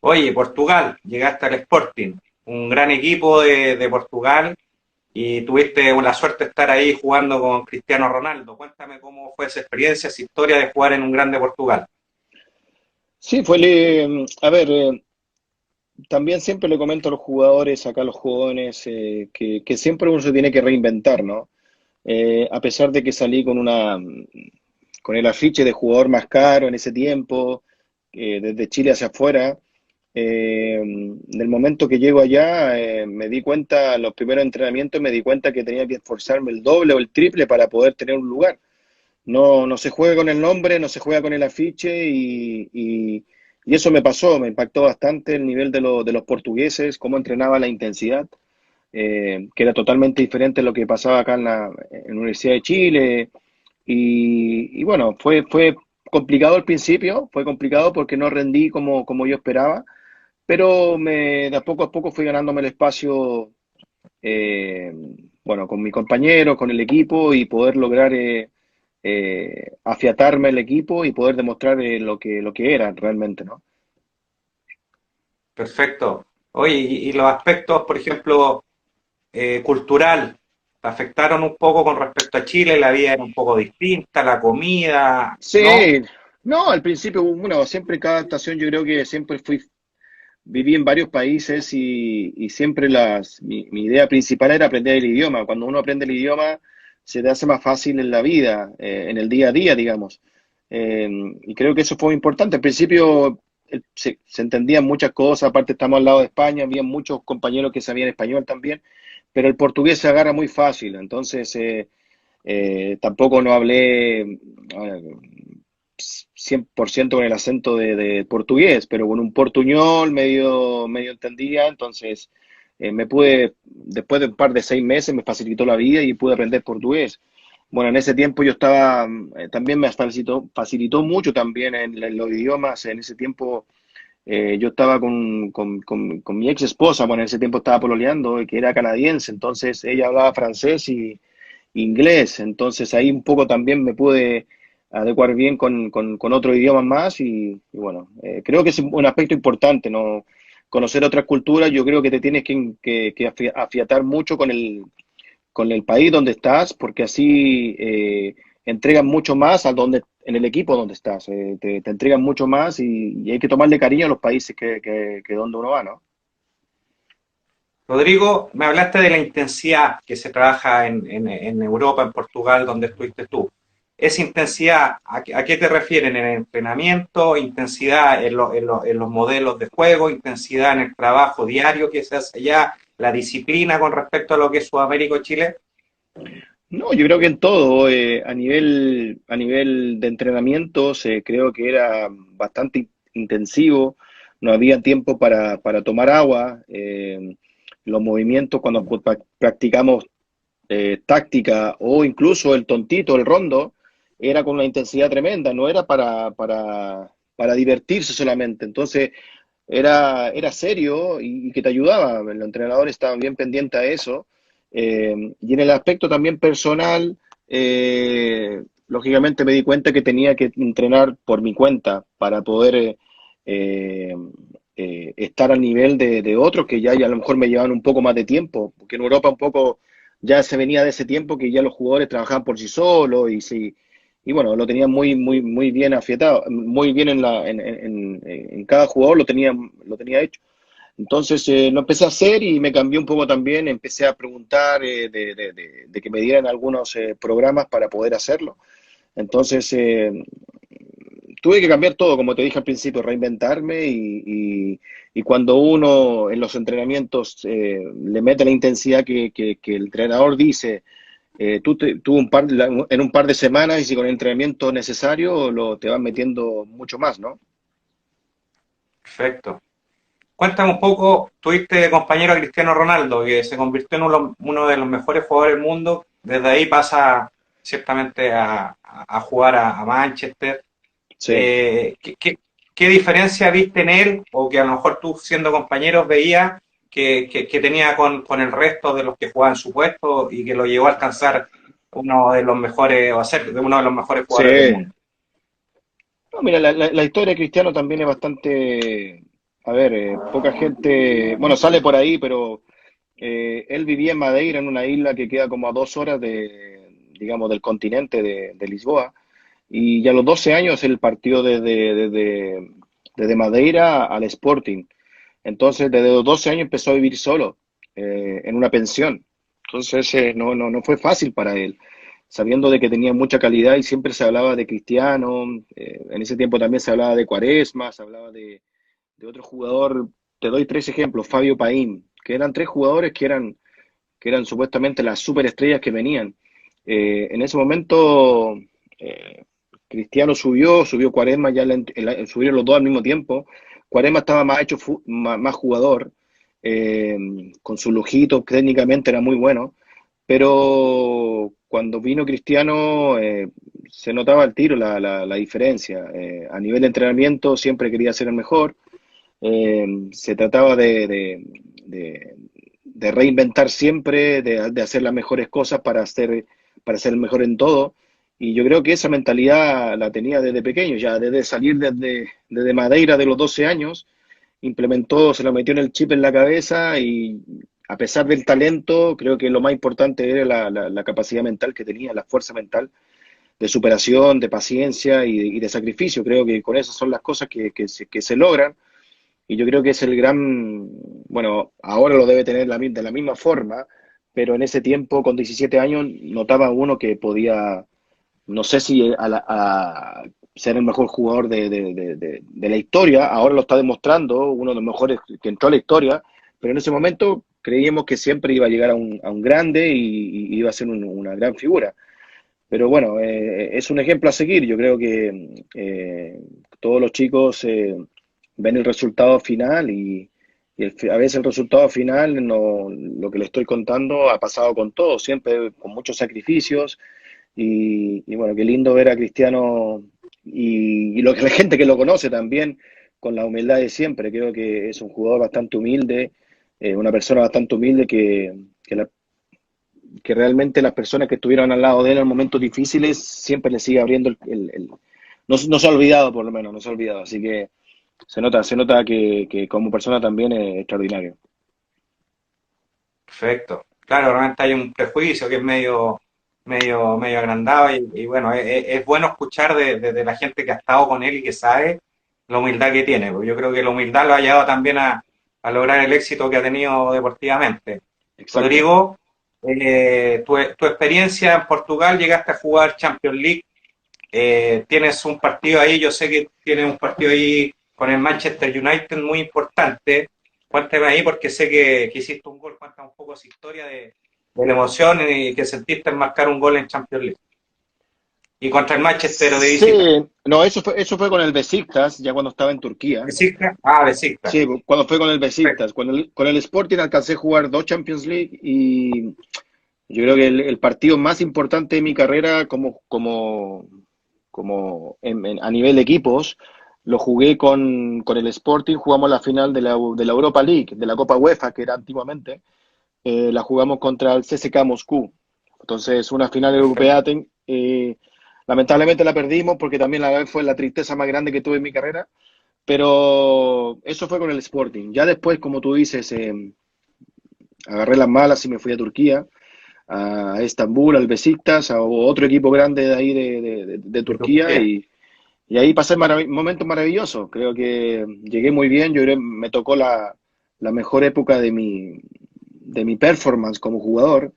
Oye, Portugal, llegaste al Sporting, un gran equipo de Portugal y tuviste la suerte de estar ahí jugando con Cristiano Ronaldo. Cuéntame cómo fue esa experiencia, esa historia de jugar en un grande Portugal. Sí, a ver, también siempre le comento a los jugadores, acá a los jóvenes, que siempre uno se tiene que reinventar, ¿no? A pesar de que salí con el afiche de jugador más caro en ese tiempo, desde Chile hacia afuera, en el momento que llego allá, me di cuenta, en los primeros entrenamientos me di cuenta que tenía que esforzarme el doble o el triple para poder tener un lugar. No se juega con el nombre, no se juega con el afiche y eso me pasó, me impactó bastante el nivel de los portugueses, cómo entrenaba la intensidad, que era totalmente diferente a lo que pasaba acá en la Universidad de Chile. Y bueno, fue complicado al principio, fue complicado porque no rendí como yo esperaba, pero de a poco fui ganándome el espacio, eh, bueno, con mi compañero, con el equipo y poder lograr afiatarme el equipo y poder demostrar lo que era realmente, ¿no? Perfecto. Oye, y los aspectos, por ejemplo, cultural, ¿te afectaron un poco con respecto a Chile? La vida era un poco distinta, la comida, ¿no? Sí, no, al principio, bueno, siempre cada estación yo creo que viví en varios países y siempre mi idea principal era aprender el idioma. Cuando uno aprende el idioma, se te hace más fácil en la vida, en el día a día, digamos. Eh, y creo que eso fue muy importante. Al principio se entendían muchas cosas, aparte estamos al lado de España, había muchos compañeros que sabían español también, pero el portugués se agarra muy fácil, entonces tampoco no hablé 100% con el acento de portugués, pero con un portuñol medio entendía, entonces después de un par de 6 meses me facilitó la vida y pude aprender portugués. Bueno, en ese tiempo yo estaba, también me facilitó mucho también en los idiomas, en ese tiempo yo estaba con mi ex esposa, bueno, en ese tiempo estaba pololeando, que era canadiense, entonces ella hablaba francés y inglés, entonces ahí un poco también me pude adecuar bien con otro idioma más y bueno, creo que es un aspecto importante, ¿no? Conocer otras culturas, yo creo que te tienes que afiatar mucho con el país donde estás, porque así entregan mucho más en el equipo donde estás, te entregan mucho más y hay que tomarle cariño a los países que donde uno va, ¿no? Rodrigo, me hablaste de la intensidad que se trabaja en Europa, en Portugal, donde estuviste tú. Esa intensidad, a qué te refieren? ¿En el entrenamiento? ¿Intensidad en los modelos de juego? ¿Intensidad en el trabajo diario que se hace allá? ¿La disciplina con respecto a lo que es Sudamérica o Chile? No, yo creo que en todo, a nivel de entrenamientos, creo que era bastante intensivo, no había tiempo para tomar agua, los movimientos cuando practicamos táctica o incluso el tontito, el rondo, era con una intensidad tremenda, no era para divertirse solamente. Entonces era serio y que te ayudaba. El entrenador estaba bien pendiente a eso. Y en el aspecto también personal, lógicamente me di cuenta que tenía que entrenar por mi cuenta para poder eh, estar al nivel de otros que ya a lo mejor me llevaban un poco más de tiempo, porque en Europa un poco ya se venía de ese tiempo que ya los jugadores trabajaban por sí solos y bueno, lo tenían muy bien afiatado, muy bien en cada jugador lo tenía hecho. Entonces lo empecé a hacer y me cambió un poco también, empecé a preguntar de que me dieran algunos programas para poder hacerlo. Entonces tuve que cambiar todo, como te dije al principio, reinventarme y cuando uno en los entrenamientos le mete la intensidad que el entrenador dice, tú en un par de semanas y si con el entrenamiento necesario te vas metiendo mucho más, ¿no? Perfecto. Cuéntame un poco, tuviste compañero a Cristiano Ronaldo, que se convirtió en uno de los mejores jugadores del mundo. Desde ahí pasa ciertamente a jugar a Manchester. Sí. ¿Qué diferencia viste en él o que a lo mejor tú siendo compañeros veías que tenía con el resto de los que jugaban su puesto y que lo llevó a alcanzar uno de los mejores o a ser de uno de los mejores jugadores del Sí. mundo? No, mira, la historia de Cristiano también es bastante. A ver, poca gente, bueno, sale por ahí, pero él vivía en Madeira, en una isla que queda como a 2 horas digamos, del continente de Lisboa. Y a los 12 años él partió desde Madeira al Sporting. Entonces, desde los 12 años empezó a vivir solo, en una pensión. Entonces, no fue fácil para él, sabiendo de que tenía mucha calidad y siempre se hablaba de Cristiano. En ese tiempo también se hablaba de Quaresma, se hablaba de otro jugador. Te doy tres ejemplos: Fabio Paín, que eran tres jugadores que eran supuestamente las superestrellas que venían. En ese momento, eh, Cristiano subió Quaresma, subieron los dos al mismo tiempo. Quaresma estaba más hecho, más jugador, eh, con su lujito, técnicamente era muy bueno, pero cuando vino Cristiano, se notaba al tiro la diferencia. A nivel de entrenamiento siempre quería ser el mejor. Se trataba de reinventar siempre, de hacer las mejores cosas para ser el mejor en todo. Y yo creo que esa mentalidad la tenía desde pequeño, ya desde salir desde Madeira de los 12 años, implementó, se lo metió en el chip en la cabeza y a pesar del talento, creo que lo más importante era la capacidad mental que tenía, la fuerza mental de superación, de paciencia y de sacrificio. Creo que con esas son las cosas que se logran y yo creo que es el gran, bueno, ahora lo debe tener de la misma forma, pero en ese tiempo, con 17 años, notaba uno que podía, no sé si a ser el mejor jugador de la historia, ahora lo está demostrando, uno de los mejores que entró a la historia, pero en ese momento creíamos que siempre iba a llegar a un grande y iba a ser una gran figura. Pero bueno, es un ejemplo a seguir. Yo creo que todos los chicos ven el resultado final a veces el resultado final, no, lo que le estoy contando, ha pasado con todos, siempre con muchos sacrificios. Y bueno, qué lindo ver a Cristiano y la gente que lo conoce también con la humildad de siempre. Creo que es un jugador bastante humilde, una persona bastante humilde que realmente las personas que estuvieron al lado de él en momentos difíciles siempre le sigue abriendo no se ha olvidado, por lo menos, no se ha olvidado. Así que se nota que como persona también es extraordinario. Perfecto. Claro, realmente hay un prejuicio que es medio agrandado y bueno, es bueno escuchar de la gente que ha estado con él y que sabe la humildad que tiene, porque yo creo que la humildad lo ha llevado también a lograr el éxito que ha tenido deportivamente. Exacto. Rodrigo, tu experiencia en Portugal, llegaste a jugar Champions League, tienes un partido ahí, yo sé que tienes un partido ahí con el Manchester United muy importante. Cuéntame ahí porque sé que hiciste un gol, cuéntame un poco esa historia de la emoción y que sentiste en marcar un gol en Champions League. Y contra el Manchester de Sí, visita. no, eso fue con el Besiktas, ya cuando estaba en Turquía. ¿Besiktas? Ah, Besiktas. Sí, cuando fue con el Besiktas. Perfecto. Con el Sporting alcancé a jugar dos Champions League y yo creo que el partido más importante de mi carrera a nivel de equipos lo jugué con el Sporting. Jugamos la final de la Europa League, de la Copa UEFA, que era antiguamente. La jugamos contra el CSKA Moscú. Entonces, una final Perfecto. europea. Lamentablemente la perdimos porque también la fue la tristeza más grande que tuve en mi carrera. Pero eso fue con el Sporting. Ya después, como tú dices, agarré las malas y me fui a Turquía, a Estambul, al Besiktas, a otro equipo grande de ahí de De Turquía Turquía. y ahí pasé momentos maravillosos. Creo que llegué muy bien, yo creo que me tocó la mejor época de mi performance como jugador.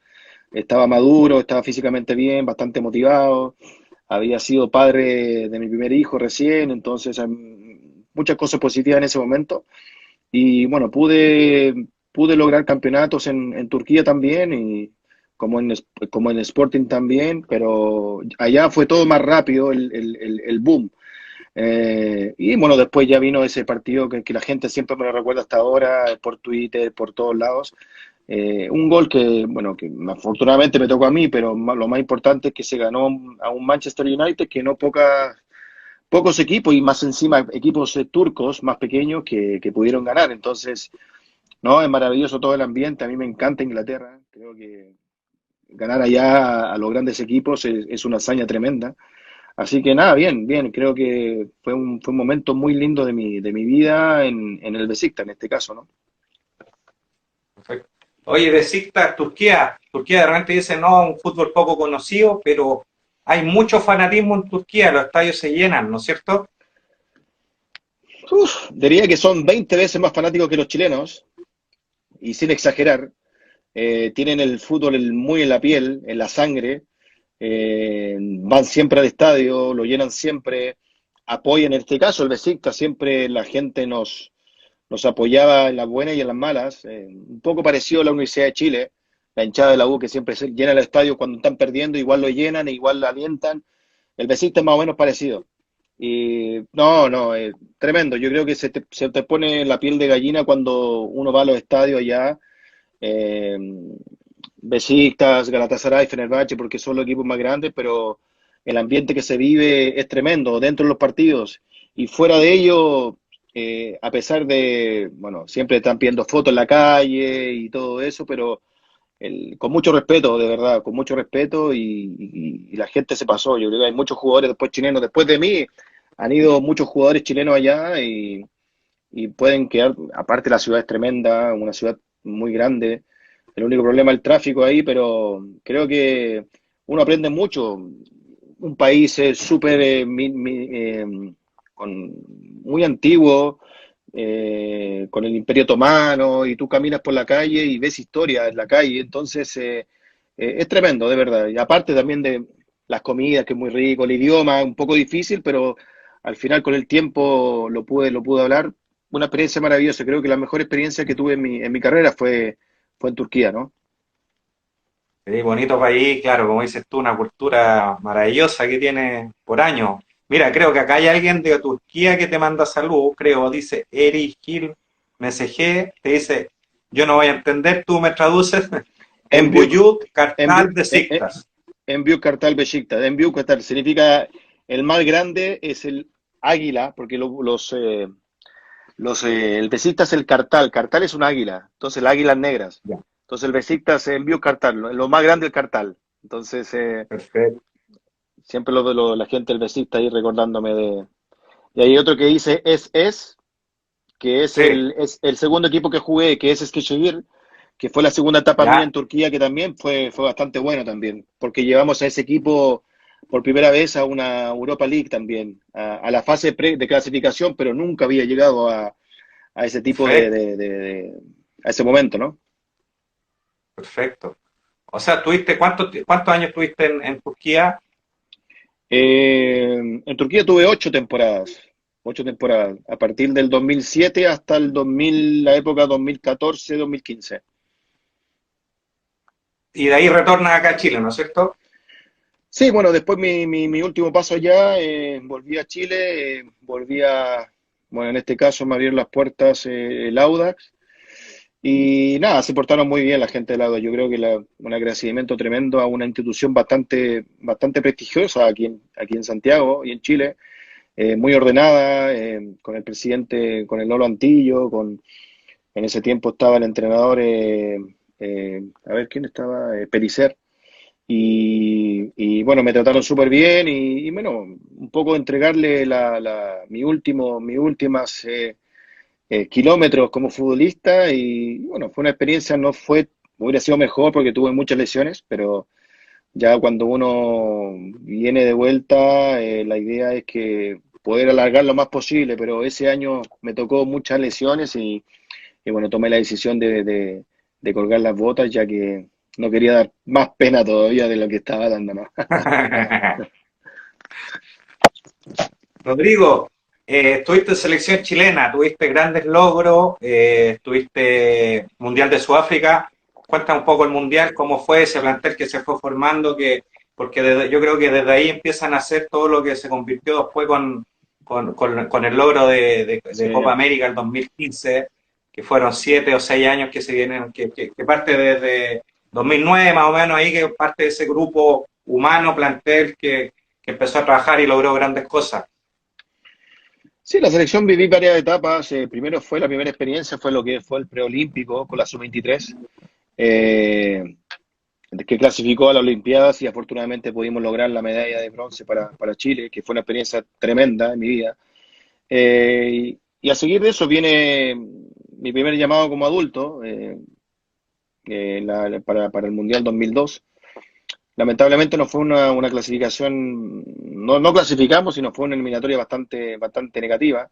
Estaba maduro, estaba físicamente bien, bastante motivado. Había sido padre de mi primer hijo recién, entonces muchas cosas positivas en ese momento. Y bueno, pude lograr campeonatos en Turquía también, y como en Sporting también, pero allá fue todo más rápido, el boom. Y bueno, después ya vino ese partido que la gente siempre me lo recuerda hasta ahora, por Twitter, por todos lados. Un gol que, bueno, que afortunadamente me tocó a mí, pero lo más importante es que se ganó a un Manchester United que no pocos equipos, y más encima equipos turcos más pequeños que pudieron ganar. Entonces, no, es maravilloso todo el ambiente. A mí me encanta Inglaterra. Creo que ganar allá a los grandes equipos es una hazaña tremenda. Así que nada, bien, bien, creo que fue un momento muy lindo de mi vida en el Besiktas en este caso, ¿no? Perfecto. Oye, Besiktas, Turquía de repente dice, no, un fútbol poco conocido, pero hay mucho fanatismo en Turquía, los estadios se llenan, ¿no es cierto? Uf, diría que son 20 veces más fanáticos que los chilenos, y sin exagerar, tienen el fútbol muy en la piel, en la sangre, van siempre al estadio, lo llenan siempre, apoyan en este caso el Besiktas, siempre la gente nos apoyaba en las buenas y en las malas, un poco parecido a la Universidad de Chile, la hinchada de la U que siempre se llena el estadio cuando están perdiendo, igual lo llenan, igual lo alientan, el Besiktas es más o menos parecido. Y no, no, tremendo, yo creo que se te pone la piel de gallina cuando uno va a los estadios allá, eh, Besiktas, Galatasaray, Fenerbahce, porque son los equipos más grandes, pero el ambiente que se vive es tremendo dentro de los partidos y fuera de ello, a pesar de, bueno, siempre están pidiendo fotos en la calle y todo eso, pero con mucho respeto, de verdad, con mucho respeto y la gente se pasó. Yo creo que hay muchos jugadores después chilenos, después de mí, han ido muchos jugadores chilenos allá y pueden quedar, aparte la ciudad es tremenda, una ciudad muy grande, el único problema es el tráfico ahí, pero creo que uno aprende mucho. Un país súper muy antiguo, con el Imperio Otomano, y tú caminas por la calle y ves historia en la calle, entonces es tremendo, de verdad. Y aparte también de las comidas, que es muy rico, el idioma, un poco difícil, pero al final con el tiempo lo pude hablar. Una experiencia maravillosa, creo que la mejor experiencia que tuve en mi carrera fue en Turquía, ¿no? Sí, bonito país, claro, como dices tú, una cultura maravillosa que tiene por años. Mira, creo que acá hay alguien de Turquía que te manda salud, creo, dice Eri Gil MSG, te dice, yo no voy a entender, tú me traduces En en Büyük, Buyut, en Kartal, Büyük, Besiktas. en Büyük Kartal Beşiktaş. En Büyük Kartal significa el más grande es el águila, porque el Besiktas es el Kartal. Kartal es un águila, entonces las águilas negras. Ya, Entonces el Besiktas en Büyük Kartal, lo más grande el Kartal. Entonces perfecto. siempre la gente del Besiktas ahí recordándome de... Y hay otro que dice que Sí, es el segundo equipo que jugué, que es Eskişehir, que fue la segunda etapa mía ya, en Turquía, que también fue bastante bueno también, porque llevamos a ese equipo por primera vez a una Europa League también, a la fase de clasificación, pero nunca había llegado a ese tipo perfecto, a ese momento, ¿no? perfecto. O sea, ¿cuántos años tuviste en Turquía? En Turquía tuve 8 temporadas, a partir del 2007 hasta el 2000, la época 2014-2015. Y de ahí retornas acá a Chile, ¿no es cierto? Sí, bueno, después mi último paso allá, volví a Chile, bueno, en este caso me abrieron las puertas el Audax y nada, se portaron muy bien la gente del Audax. Yo creo que un agradecimiento tremendo a una institución bastante prestigiosa aquí en Santiago y en Chile, muy ordenada, con el presidente, con el Lolo Antillo, en ese tiempo estaba el entrenador, a ver quién estaba, Pellicer. Y, bueno, me trataron súper bien bueno, un poco entregarle mis últimas kilómetros como futbolista y bueno, fue una experiencia, hubiera sido mejor porque tuve muchas lesiones, pero ya cuando uno viene de vuelta, la idea es que poder alargar lo más posible, pero ese año me tocó muchas lesiones y bueno, tomé la decisión de colgar las botas ya que no quería dar más pena todavía de lo que estaba dando, ¿no? Rodrigo, estuviste en selección chilena, tuviste grandes logros, tuviste Mundial de Sudáfrica. Cuenta un poco el Mundial, cómo fue ese plantel que se fue formando, porque yo creo que desde ahí empiezan a hacer todo lo que se convirtió después con el logro de Copa Sí. América el 2015, que fueron 7 o 6 años que se vienen, que parte desde 2009 más o menos ahí, que parte de ese grupo humano, plantel que empezó a trabajar y logró grandes cosas. Sí, la selección viví varias etapas. Primero fue la primera experiencia, fue lo que fue el preolímpico con la sub-23. que clasificó a las Olimpiadas y afortunadamente pudimos lograr la medalla de bronce para Chile, que fue una experiencia tremenda en mi vida. Y a seguir de eso viene mi primer llamado como adulto para el Mundial 2002. Lamentablemente no fue una clasificación, no clasificamos, sino fue una eliminatoria bastante negativa.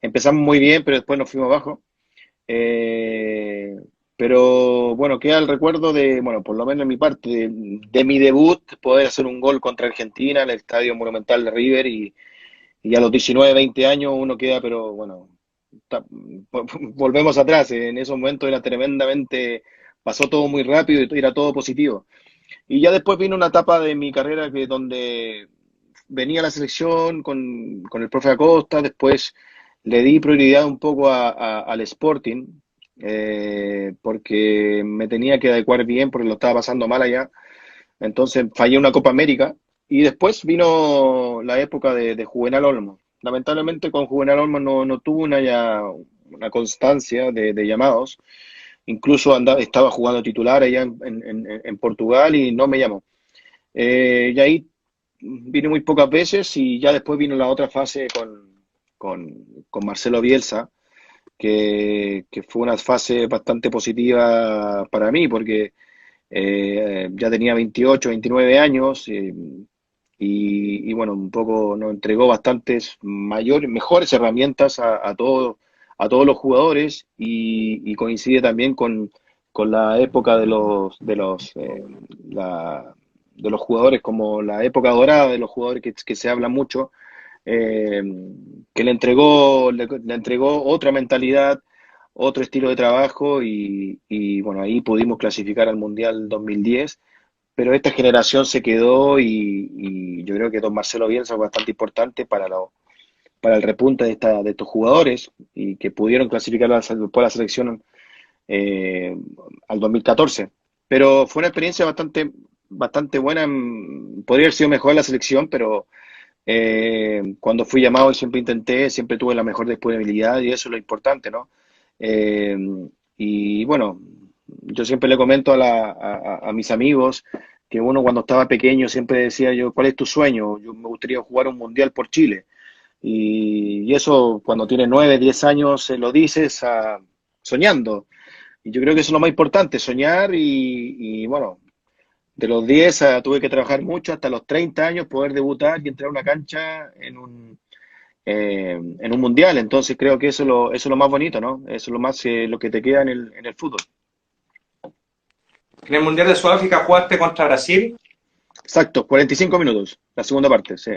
Empezamos muy bien, pero después nos fuimos abajo. Eh, pero bueno, queda el recuerdo de, bueno, por lo menos en mi parte, de mi debut, poder hacer un gol contra Argentina en el Estadio Monumental de River y a los 19, 20 años uno queda, pero bueno, volvemos atrás. En esos momentos era tremendamente, pasó todo muy rápido y era todo positivo. Y ya después vino una etapa de mi carrera donde venía la selección con el profe Acosta, después le di prioridad un poco al Sporting, porque me tenía que adecuar bien porque lo estaba pasando mal allá. Entonces fallé una Copa América y después vino la época de Juvenal Olmo. Lamentablemente con Juvenal Olmo no tuvo una constancia de llamados. Incluso estaba jugando titular allá en Portugal y no me llamó. Y ahí vine muy pocas veces y ya después vino la otra fase con Marcelo Bielsa, que fue una fase bastante positiva para mí porque ya tenía 28, 29 años y bueno, un poco nos entregó bastantes mejores herramientas a todos los jugadores y coincide también con la época de los jugadores, como la época dorada de los jugadores que se habla mucho, eh, que le entregó otra mentalidad, otro estilo de trabajo y bueno, ahí pudimos clasificar al Mundial 2010, pero esta generación se quedó y yo creo que don Marcelo Bielsa fue bastante importante para el repunte de estos jugadores y que pudieron clasificar por la selección eh, al 2014. Pero fue una experiencia bastante buena. Podría haber sido mejor la selección, pero cuando fui llamado siempre intenté, siempre tuve la mejor disponibilidad y eso es lo importante, ¿no? Eh, y bueno, yo siempre le comento a mis amigos que uno cuando estaba pequeño siempre decía yo, ¿cuál es tu sueño? Yo me gustaría jugar un mundial por Chile. Y eso cuando tienes 9, 10 años se lo dices soñando. Y yo creo que eso es lo más importante, soñar y bueno, de los 10 tuve que trabajar mucho hasta los 30 años poder debutar y entrar a una cancha en un mundial. Entonces creo que eso es lo más bonito, ¿no? Eso es lo más lo que te queda en el fútbol. En el Mundial de Sudáfrica jugaste contra Brasil. Exacto, 45 minutos, la segunda parte, sí.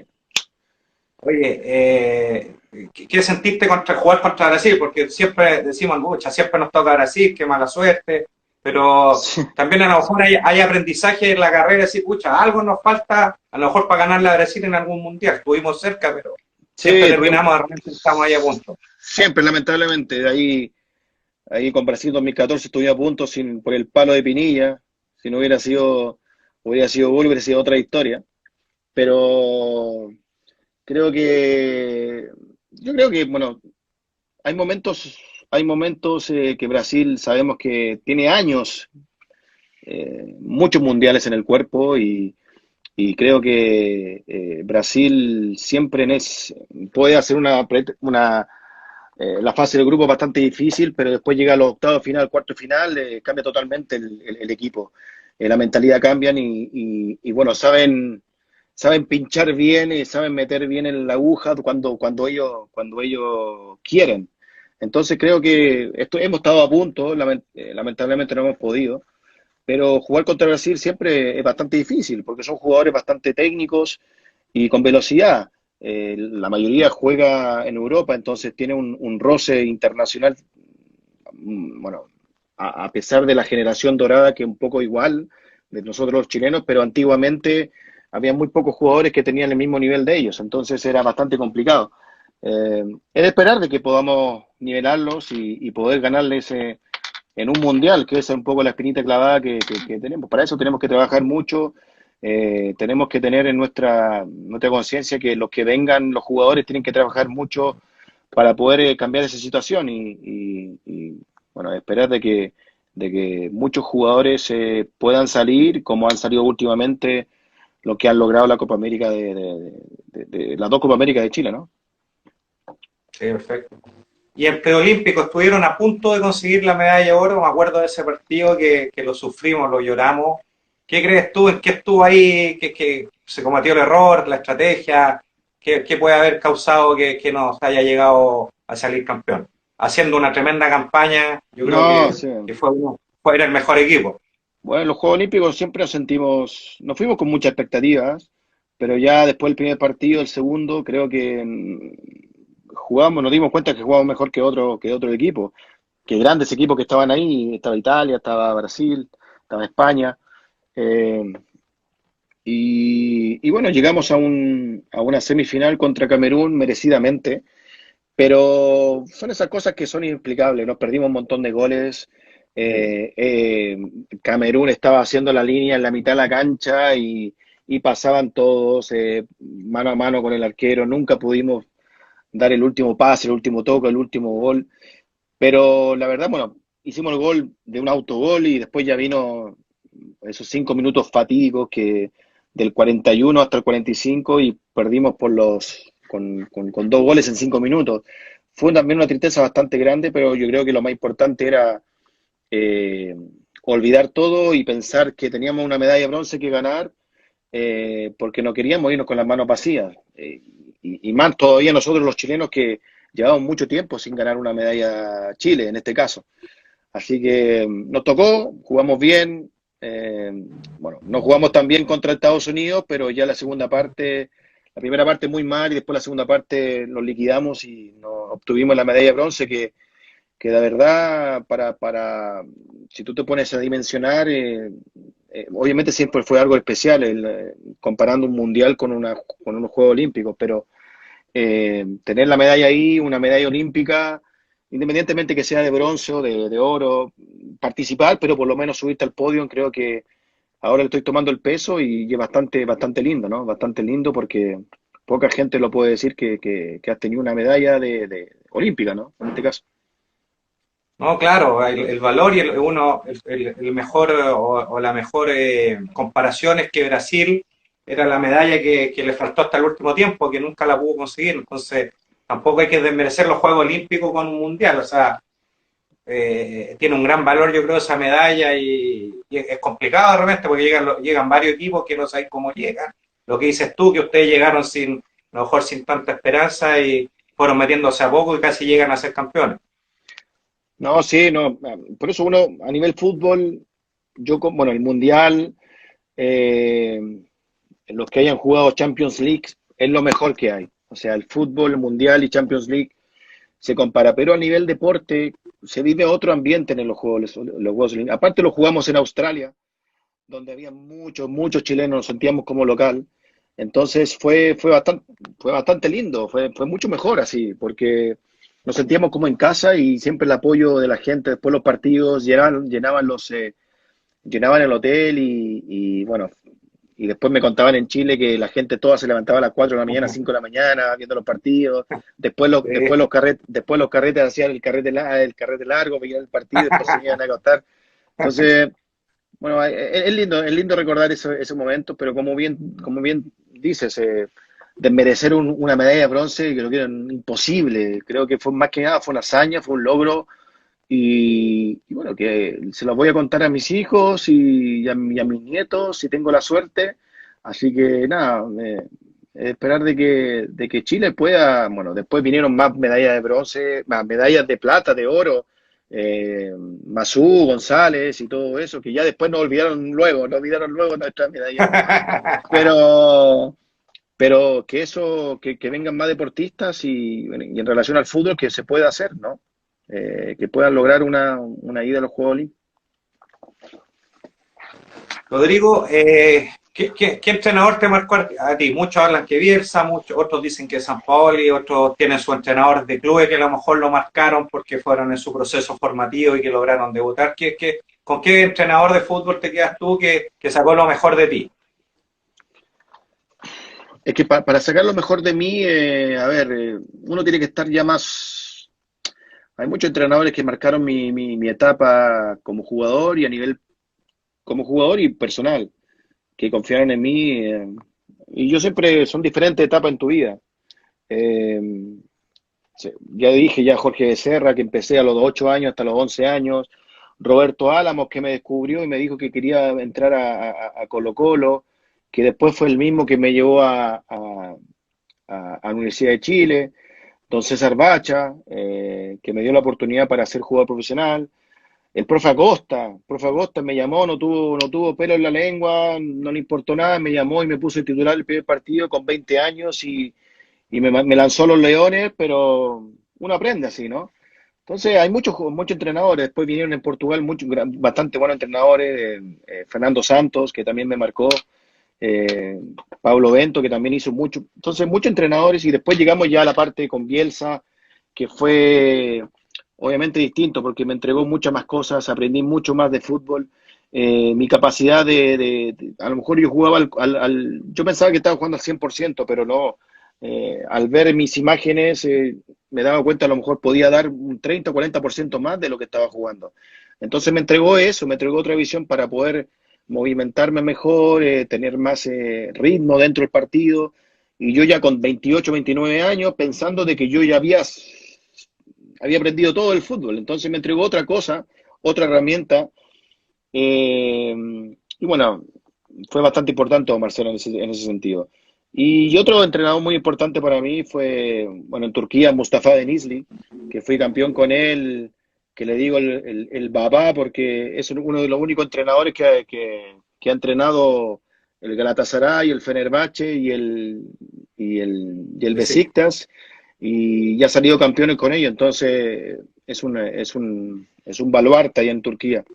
Oye, ¿qué sentiste contra jugar contra Brasil? Porque siempre decimos, mucha, siempre nos toca Brasil, qué mala suerte, pero Sí, también a lo mejor hay aprendizaje en la carrera, decir, pucha, algo nos falta, a lo mejor para ganarle a Brasil en algún mundial. Estuvimos cerca, pero siempre sí, terminamos, de repente estamos ahí a punto. siempre, lamentablemente, ahí con Brasil 2014 estuve a punto por el palo de Pinilla, si no hubiera sido gol, hubiera sido otra historia, pero yo creo que, bueno, hay momentos, hay momentos que Brasil sabemos que tiene años, muchos mundiales en el cuerpo y creo que Brasil siempre puede hacer la fase del grupo bastante difícil, pero después llega a los octavos final, cuarto final, cambia totalmente el equipo. La mentalidad cambian bueno, saben pinchar bien y saben meter bien en la aguja cuando ellos quieren. Entonces creo que hemos estado a punto, lamentablemente no hemos podido, pero jugar contra Brasil siempre es bastante difícil porque son jugadores bastante técnicos y con velocidad. La mayoría juega en Europa, entonces tiene un roce internacional, bueno, a pesar de la generación dorada que es un poco igual de nosotros los chilenos, pero antiguamente había muy pocos jugadores que tenían el mismo nivel de ellos, entonces era bastante complicado. Es de esperar de que podamos nivelarlos y poder ganarles en un mundial, que esa es un poco la espinita clavada que tenemos. Para eso tenemos que trabajar mucho, tenemos que tener en nuestra conciencia que los que vengan, los jugadores, tienen que trabajar mucho para poder cambiar esa situación bueno, esperar de que muchos jugadores puedan salir, como han salido últimamente los que han logrado la Copa América de las dos Copa América de Chile, ¿no? Sí, perfecto. Y en preolímpico estuvieron a punto de conseguir la medalla de oro. Me acuerdo de ese partido que lo sufrimos, lo lloramos. ¿Qué crees tú? ¿En qué estuvo ahí? ¿Que se cometió el error, la estrategia? ¿Qué puede haber causado que nos haya llegado a salir campeón? Haciendo una tremenda campaña, yo creo No, sí. que fue el mejor equipo. Bueno, en los Juegos Olímpicos siempre nos fuimos con muchas expectativas, pero ya después del primer partido, el segundo, creo que jugamos, nos dimos cuenta que jugamos mejor que otro equipo, que grandes equipos que estaban ahí, estaba Italia, estaba Brasil, estaba España, eh, y bueno, llegamos a una semifinal contra Camerún merecidamente, pero son esas cosas que son inexplicables. Nos perdimos un montón de goles. Camerún estaba haciendo la línea en la mitad de la cancha y pasaban todos mano a mano con el arquero. Nunca pudimos dar el último pase, el último toque, el último gol. Pero la verdad, bueno, hicimos el gol de un autogol y después ya vino esos 5 minutos fatídicos que del 41 hasta el 45 y perdimos con 2 goles en 5 minutos. Fue también una tristeza bastante grande, pero yo creo que lo más importante era eh, olvidar todo y pensar que teníamos una medalla de bronce que ganar porque no queríamos irnos con las manos vacías. Y más todavía nosotros los chilenos que llevamos mucho tiempo sin ganar una medalla Chile, en este caso. Así que nos tocó, jugamos bien. eh, bueno, no jugamos tan bien contra Estados Unidos, pero ya la segunda parte, la primera parte muy mal y después la segunda parte nos liquidamos y nos obtuvimos la medalla de bronce que la verdad, si tú te pones a dimensionar, obviamente siempre fue algo especial comparando un mundial con unos Juegos Olímpicos, pero tener la medalla ahí, una medalla olímpica, independientemente que sea de bronce o de oro, participar, pero por lo menos subirte al podio, creo que ahora le estoy tomando el peso y es bastante, bastante lindo, ¿no? Bastante lindo porque poca gente lo puede decir que has tenido una medalla de olímpica, ¿no? En este caso. No, claro, el valor y el mejor o la mejor comparación es que Brasil era la medalla que le faltó hasta el último tiempo, que nunca la pudo conseguir. Entonces, tampoco hay que desmerecer los Juegos Olímpicos con un mundial. O sea, tiene un gran valor, yo creo, esa medalla y es complicado de repente porque llegan varios equipos que no saben cómo llegan. Lo que dices tú, que ustedes llegaron a lo mejor sin tanta esperanza y fueron metiéndose a poco y casi llegan a ser campeones. No, sí, no. Por eso uno, a nivel fútbol, bueno, el Mundial, eh, los que hayan jugado Champions League, es lo mejor que hay. O sea, el fútbol, el Mundial y Champions League se compara, pero a nivel deporte se vive otro ambiente en los Juegos Olímpicos. Aparte lo jugamos en Australia, donde había muchos, muchos chilenos, nos sentíamos como local. Entonces fue bastante lindo, fue mucho mejor así, porque nos sentíamos como en casa y siempre el apoyo de la gente después de los partidos llenaban el hotel bueno, y después me contaban en Chile que la gente toda se levantaba a las 4 de la mañana, 5 de la mañana, viendo los partidos. Sí. Después los carretes hacían el carrete largo, veían el partido, después se iban a acostar. Entonces, bueno, es lindo recordar ese momento, pero como bien dices, desmerecer una medalla de bronce, que lo que era imposible. Creo que fue más que nada, fue una hazaña, fue un logro y bueno, que se los voy a contar a mis hijos y a mis nietos si tengo la suerte. Así que nada, esperar de que Chile pueda, bueno, después vinieron más medallas de bronce, más medallas de plata, de oro, Masú, González y todo eso, que ya después nos olvidaron luego nuestras medallas. Pero, pero que que vengan más deportistas bueno, y en relación al fútbol que se pueda hacer, ¿no? Que puedan lograr una ida a los Juegos Olímpicos. Rodrigo, ¿qué entrenador te marcó a ti? Muchos hablan que Bielsa, otros dicen que Sampaoli, otros tienen su entrenador de clubes que a lo mejor lo marcaron porque fueron en su proceso formativo y que lograron debutar. ¿Con qué entrenador de fútbol te quedas tú que sacó lo mejor de ti? Es que para sacar lo mejor de mí, a ver, uno tiene que estar ya más. hay muchos entrenadores que marcaron mi etapa como jugador y a nivel como jugador y personal, que confiaron en mí. Y yo siempre, son diferentes etapas en tu vida. Eh, sí, ya dije, ya Jorge Becerra, que empecé a los 8 años hasta los 11 años. Roberto Álamos, que me descubrió y me dijo que quería entrar a Colo-Colo, que después fue el mismo que me llevó a la Universidad de Chile. Don César Bacha, que me dio la oportunidad para ser jugador profesional. Profe Acosta me llamó, no tuvo pelo en la lengua, no le importó nada, me llamó y me puso el titular el primer partido con 20 años y me lanzó a los Leones, pero uno aprende así, ¿no? Entonces hay muchos entrenadores, después vinieron en Portugal bastante buenos entrenadores, Fernando Santos, que también me marcó, eh, Pablo Bento, que también hizo mucho. Entonces, muchos entrenadores y después llegamos ya a la parte con Bielsa, que fue obviamente distinto porque me entregó muchas más cosas, aprendí mucho más de fútbol. Mi capacidad a lo mejor yo jugaba yo pensaba que estaba jugando al 100%, pero no. Al ver mis imágenes, me daba cuenta a lo mejor podía dar un 30 o 40% más de lo que estaba jugando. Entonces me entregó eso, me entregó otra visión para poder movimentarme mejor, tener más ritmo dentro del partido. Y yo ya con 28, 29 años, pensando de que yo ya había aprendido todo el fútbol. Entonces me entregó otra cosa, otra herramienta. eh, y bueno, fue bastante importante Marcelo en ese sentido. Y otro entrenador muy importante para mí fue, bueno, en Turquía, Mustafa Denizli, que fui campeón con él, que le digo el Baba, porque es uno de los únicos entrenadores que ha entrenado el Galatasaray, el Fenerbahce y el Sí. Besiktas, y ya ha salido campeones con ellos, entonces es un baluarte ahí en Turquía.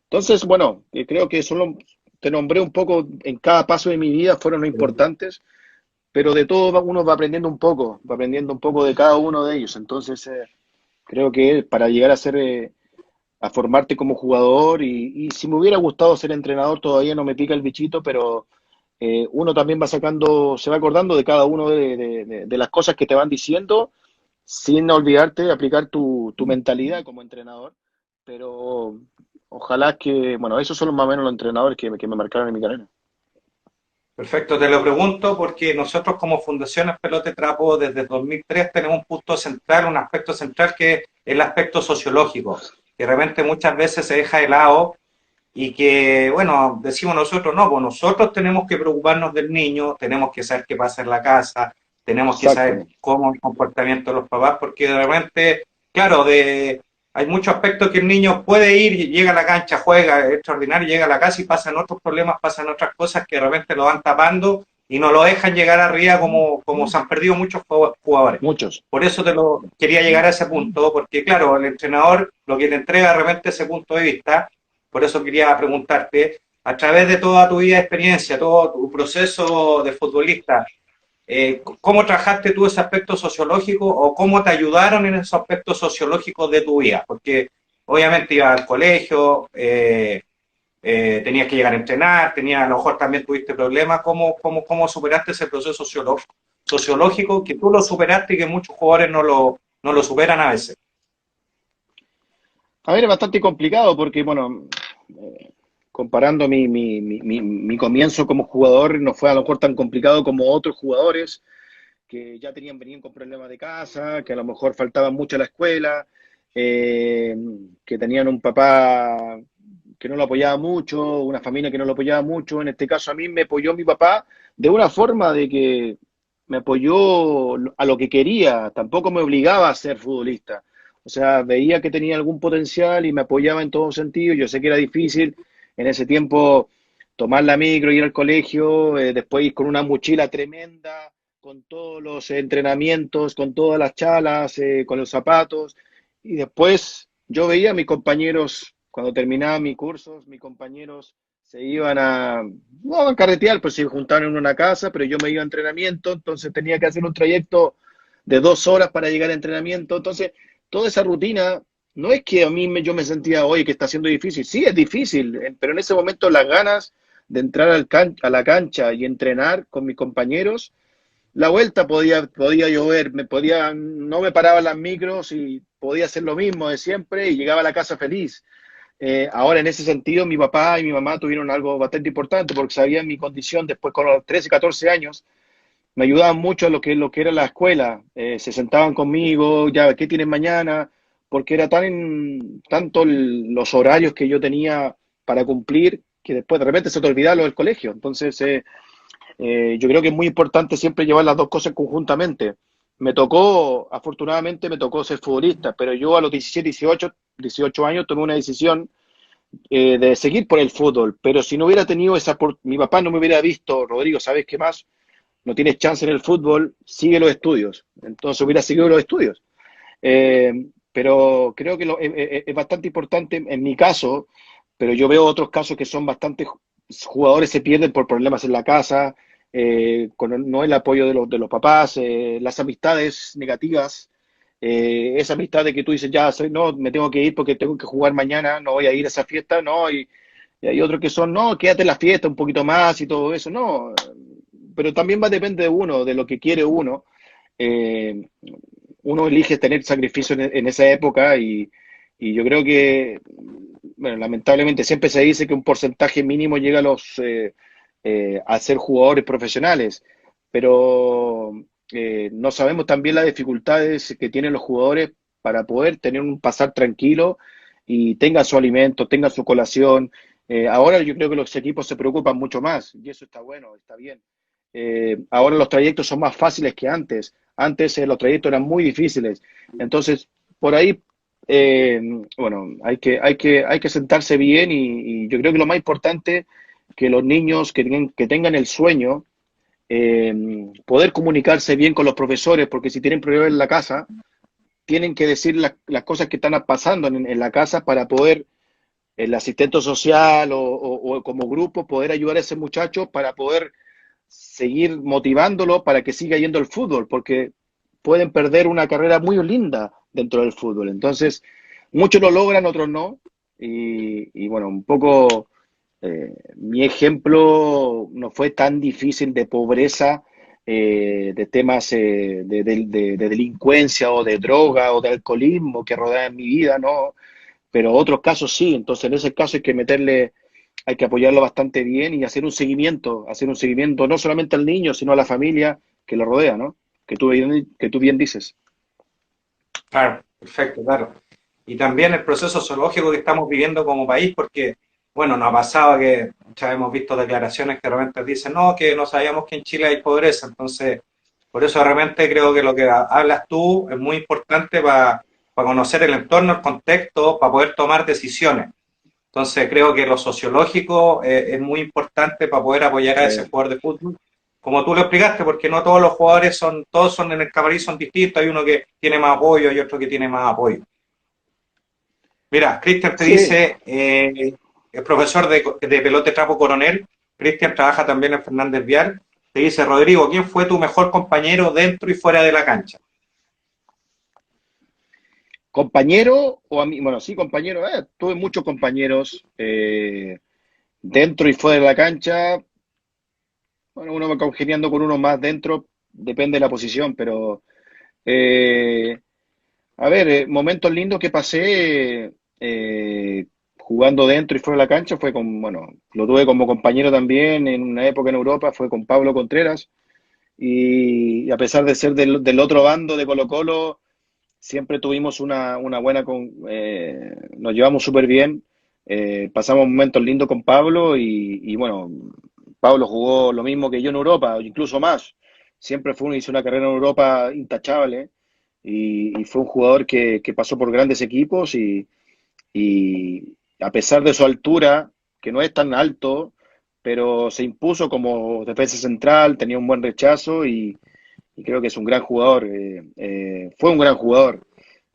Entonces, bueno, creo que solo te nombré un poco en cada paso de mi vida, fueron los importantes, pero de todo uno va aprendiendo un poco de cada uno de ellos. Entonces, creo que para llegar a formarte como jugador, y si me hubiera gustado ser entrenador, todavía no me pica el bichito, pero uno también se va acordando de cada uno de las cosas que te van diciendo, sin olvidarte de aplicar tu mentalidad como entrenador. Pero ojalá que, bueno, esos son más o menos los entrenadores que me marcaron en mi carrera. Perfecto, te lo pregunto porque nosotros como Fundaciones Pelote Trapo desde 2003 tenemos un punto central, un aspecto central que es el aspecto sociológico, que de repente muchas veces se deja de lado y que, bueno, decimos nosotros, no, pues nosotros tenemos que preocuparnos del niño, tenemos que saber qué pasa en la casa, tenemos que saber Exacto, cómo es el comportamiento de los papás, porque de repente, claro, hay muchos aspectos que el niño puede ir, llega a la cancha, juega, es extraordinario, llega a la casa y pasan otros problemas, pasan otras cosas que de repente lo van tapando y no lo dejan llegar arriba como se han perdido muchos jugadores. muchos. Por eso te lo quería llegar a ese punto, porque claro, el entrenador lo que te entrega de repente ese punto de vista, por eso quería preguntarte, a través de toda tu vida de experiencia, todo tu proceso de futbolista, ¿cómo trabajaste tú ese aspecto sociológico o cómo te ayudaron en esos aspectos sociológicos de tu vida? Porque obviamente ibas al colegio, tenías que llegar a entrenar, a lo mejor también tuviste problemas. ¿Cómo superaste ese proceso sociológico que tú lo superaste y que muchos jugadores no lo superan a veces? A ver, es bastante complicado porque, bueno, comparando mi comienzo como jugador, no fue a lo mejor tan complicado como otros jugadores que ya venían con problemas de casa, que a lo mejor faltaban mucho a la escuela, eh, que tenían un papá que no lo apoyaba mucho, una familia que no lo apoyaba mucho. En este caso a mí me apoyó mi papá de una forma de que me apoyó a lo que quería, tampoco me obligaba a ser futbolista. O sea, veía que tenía algún potencial y me apoyaba en todo sentido. Yo sé que era difícil en ese tiempo tomar la micro, ir al colegio, después ir con una mochila tremenda, con todos los entrenamientos, con todas las chalas, con los zapatos. Y después yo veía a mis compañeros, cuando terminaba mis cursos, mis compañeros se iban no a carretear, pues se juntaban en una casa, pero yo me iba a entrenamiento, entonces tenía que hacer un trayecto de 2 horas para llegar a entrenamiento. Entonces, toda esa rutina, no es que yo me sentía, oye, que está siendo difícil. Sí, es difícil, pero en ese momento las ganas de entrar a la cancha y entrenar con mis compañeros la vuelta podía llover, no me paraban las micros y podía hacer lo mismo de siempre y llegaba a la casa feliz. Ahora, en ese sentido, mi papá y mi mamá tuvieron algo bastante importante porque sabían mi condición después con los 13, 14 años. Me ayudaban mucho a lo que era la escuela. Se sentaban conmigo, ya, ¿qué tienes mañana? Porque era tanto los horarios que yo tenía para cumplir que después de repente se te olvidaba lo del colegio. Entonces, yo creo que es muy importante siempre llevar las dos cosas conjuntamente. Afortunadamente me tocó ser futbolista, pero yo a los 17, 18 años tomé una decisión de seguir por el fútbol, pero si no hubiera tenido mi papá no me hubiera visto, Rodrigo, ¿sabes qué más? No tienes chance en el fútbol, sigue los estudios. Entonces hubiera seguido los estudios. Pero creo que es bastante importante en mi caso, pero yo veo otros casos que son bastante jugadores se pierden por problemas en la casa, con no el apoyo de los papás, las amistades negativas, esa amistad de que tú dices, ya, no, me tengo que ir porque tengo que jugar mañana, no voy a ir a esa fiesta, no, y hay otros que son, no, quédate en la fiesta un poquito más y todo eso, no, pero también depende de uno, de lo que quiere uno. Eh, Uno elige tener sacrificio en esa época y yo creo que, bueno, lamentablemente siempre se dice que un porcentaje mínimo llega a ser jugadores profesionales, pero no sabemos también las dificultades que tienen los jugadores para poder tener un pasar tranquilo y tengan su alimento, tengan su colación. Ahora yo creo que los equipos se preocupan mucho más y eso está bueno, está bien. Ahora los trayectos son más fáciles que antes. Antes los trayectos eran muy difíciles. Entonces, por ahí, eh, bueno, hay que sentarse bien y yo creo que lo más importante que los niños que tengan el sueño, eh, poder comunicarse bien con los profesores, porque si tienen problemas en la casa, tienen que decir las cosas que están pasando en la casa para poder el asistente social o como grupo poder ayudar a ese muchacho para poder seguir motivándolo para que siga yendo al fútbol, porque pueden perder una carrera muy linda dentro del fútbol. Entonces, muchos lo logran, otros no. Y bueno, un poco mi ejemplo no fue tan difícil de pobreza, de temas de delincuencia o de droga o de alcoholismo que rodean mi vida, ¿no? Pero otros casos sí, entonces en ese caso hay que apoyarlo bastante bien y hacer un seguimiento no solamente al niño, sino a la familia que lo rodea, ¿no? Que tú bien dices. Claro, perfecto, claro. Y también el proceso zoológico que estamos viviendo como país, porque, bueno, nos ha pasado que ya hemos visto declaraciones que de repente dicen, no, que no sabíamos que en Chile hay pobreza, entonces, por eso de repente creo que lo que hablas tú es muy importante para conocer el entorno, el contexto, para poder tomar decisiones. Entonces, creo que lo sociológico es muy importante para poder apoyar a ese Sí, jugador de fútbol como tú lo explicaste, porque no todos los jugadores todos son en el camarín son distintos, hay uno que tiene más apoyo y otro que tiene más apoyo. Mira, Cristian te sí, dice, el profesor de pelota de trapo coronel, Cristian trabaja también en Fernández Vial, te dice, Rodrigo, ¿quién fue tu mejor compañero dentro y fuera de la cancha? compañero o a mí, bueno, sí, compañero, tuve muchos compañeros dentro y fuera de la cancha. Bueno, uno va congeniando con uno más dentro, depende de la posición, pero eh, a ver, momentos lindos que pasé jugando dentro y fuera de la cancha fue bueno, lo tuve como compañero también en una época en Europa, fue con Pablo Contreras y a pesar de ser del otro bando de Colo-Colo, siempre tuvimos una buena, nos llevamos súper bien, pasamos momentos lindos con Pablo y bueno, Pablo jugó lo mismo que yo en Europa, incluso más. Siempre hizo una carrera en Europa intachable y fue un jugador que pasó por grandes equipos y a pesar de su altura, que no es tan alto, pero se impuso como defensa central, tenía un buen rechazo y creo que es un gran jugador. Fue un gran jugador.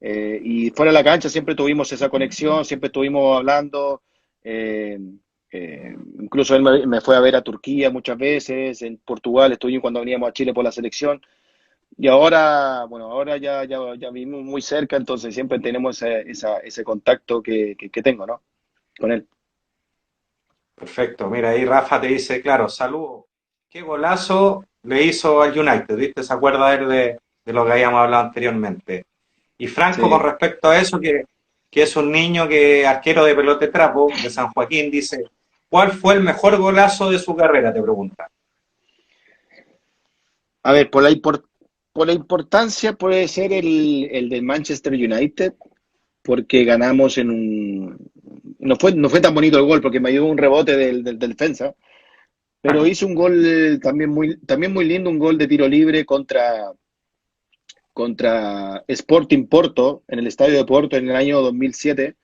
Y fuera de la cancha siempre tuvimos esa conexión, siempre estuvimos hablando. eh, Incluso él me fue a ver a Turquía muchas veces, en Portugal estuvimos cuando veníamos a Chile por la selección. Y ahora, bueno, ahora ya vivimos muy cerca, entonces siempre tenemos ese contacto que tengo, ¿no? Con él. Perfecto, mira, ahí Rafa te dice, claro, saludos, qué golazo le hizo al United, ¿viste? ¿Se acuerda él de lo que habíamos hablado anteriormente? Y Franco, con Sí. respecto a eso, que es un niño que arquero de pelota de trapo de San Joaquín, dice, ¿cuál fue el mejor golazo de su carrera? Te pregunta. A ver, por la importancia puede ser el del Manchester United, porque ganamos en un... no fue tan bonito el gol, porque me dio un rebote del defensa, pero hizo un gol también muy lindo, un gol de tiro libre contra Sporting Porto, en el estadio de Porto en el año 2007.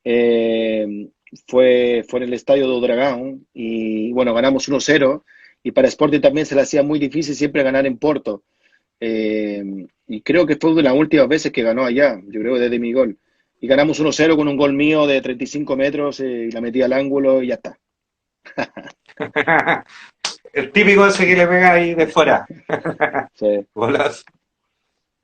Eh, fue en el estadio do Dragão y bueno, ganamos 1-0 y para Sporting también se le hacía muy difícil siempre ganar en Porto. Eh, y creo que fue una de las últimas veces que ganó allá, yo creo desde mi gol. Y ganamos 1-0 con un gol mío de 35 metros y la metí al ángulo y ya está. El típico ese que le pega ahí de fuera. Sí. Golazo.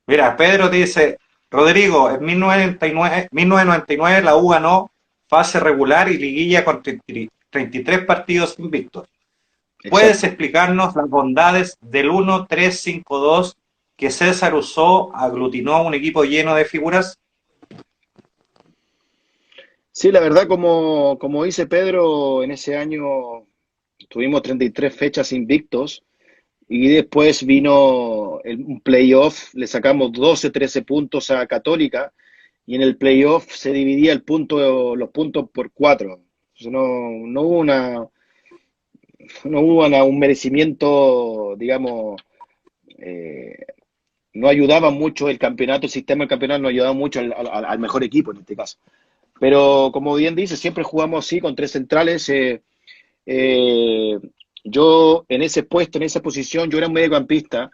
Mira, Pedro te dice, Rodrigo, en 1999 la U ganó fase regular y liguilla con 33 partidos invictos. ¿Puedes Exacto. explicarnos las bondades del 1-3-5-2 que César usó, aglutinó un equipo lleno de figuras? Sí, la verdad, como dice Pedro, en ese año tuvimos 33 fechas invictos y después vino un playoff, le sacamos 12, 13 puntos a Católica y en el playoff se dividía los puntos por cuatro. Entonces no hubo un merecimiento, digamos, eh, no ayudaba mucho el campeonato, el sistema del campeonato no ayudaba mucho al mejor equipo en este caso. Pero como bien dice, siempre jugamos así con tres centrales. Eh, yo en ese puesto, en esa posición, yo era un mediocampista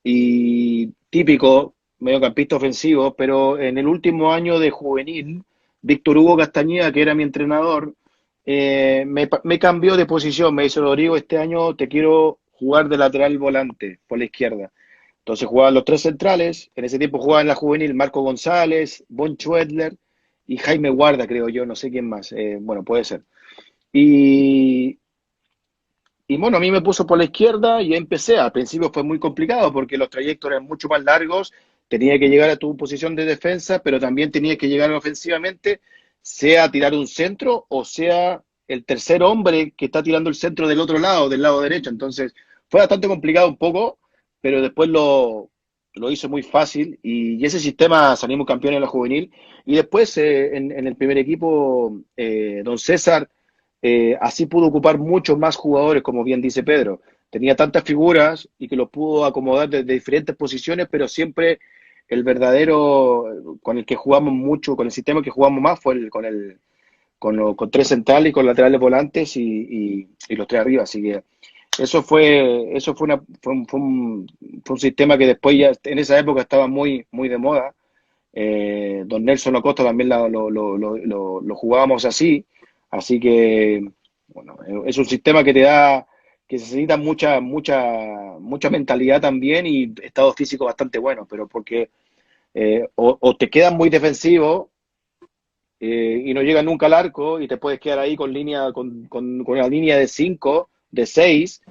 y típico mediocampista ofensivo, pero en el último año de juvenil, Víctor Hugo Castañeda, que era mi entrenador, me cambió de posición. Me dice, Rodrigo, este año te quiero jugar de lateral volante por la izquierda. Entonces jugaban los tres centrales. En ese tiempo jugaban en la juvenil Marco González, Bon Schwedler y Jaime Guarda, creo yo, no sé quién más. Bueno, puede ser. Y, y bueno, a mí me puso por la izquierda y empecé. Al principio fue muy complicado porque los trayectos eran mucho más largos. Tenía que llegar a tu posición de defensa, pero también tenía que llegar ofensivamente, sea tirar un centro o sea el tercer hombre que está tirando el centro del otro lado, del lado derecho. Entonces fue bastante complicado un poco, pero después lo hizo muy fácil y ese sistema salimos campeones en la juvenil. Y después en el primer equipo, don César así pudo ocupar muchos más jugadores, como bien dice Pedro. Tenía tantas figuras y que los pudo acomodar desde diferentes posiciones, pero siempre el verdadero con el que jugamos mucho, con el sistema que jugamos más fue con tres centrales y con laterales volantes y los tres arriba. Así que eso fue, fue un sistema que después ya en esa época estaba muy, muy de moda. Don Nelson Acosta también lo jugábamos así. Así que, bueno, es un sistema que te da, que necesita mucha mentalidad también y estado físico bastante bueno, pero porque o te quedas muy defensivo y no llegas nunca al arco y te puedes quedar ahí con una línea de 5 de 6